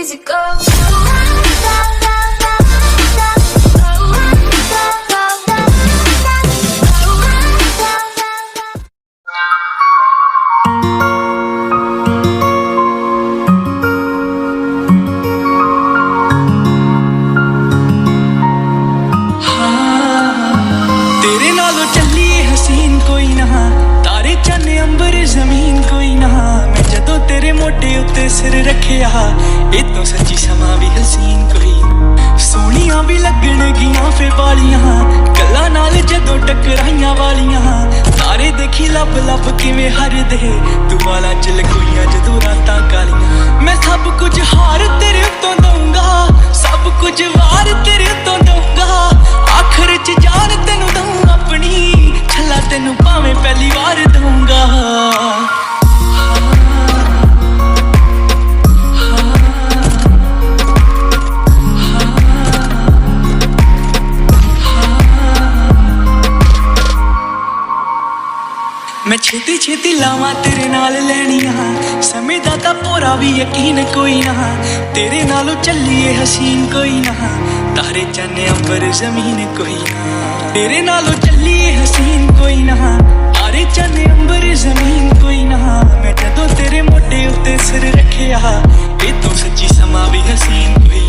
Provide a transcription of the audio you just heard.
easy go. तेरे नालों चली हसीन कोई ना, तारे चन्न अंबर जमीन कोई ना। मैं जदों तेरे मोटे उत्ते सिर रखिया, ए तो सच्ची समा भी हसीन कोई ना। सोहणियां भी लगण गियां फे वालियां, गल्लां नाल जदों टकराइयां वालियां। तारे देखी लब लब किवें हरदे, तू वाला च लकोइयां जदों रातां कालियां। मैं सब कुछ हार तेरे उत्तों दूंगा, सब कुछ वार तेरे उत्तों दूंगा। आखिर च जान तेनू दूं अपनी, छला तेनू भावें पहली वार दूंगा। मैं छेती छेती लावां तेरे नाल लैनियां, समय दा तां पूरा भी यकीन कोई ना। तेरे नालों चलिए हसीन कोई ना, तारे चन्न अंबर जमीन कोई ना। तेरे नालों चलिए हसीन कोई ना, तारे चन्न अंबर जमीन कोई ना। मैं जदों तेरे मोटे उत्ते सिर रखिया, ए तो सच्ची समा भी हसीन कोई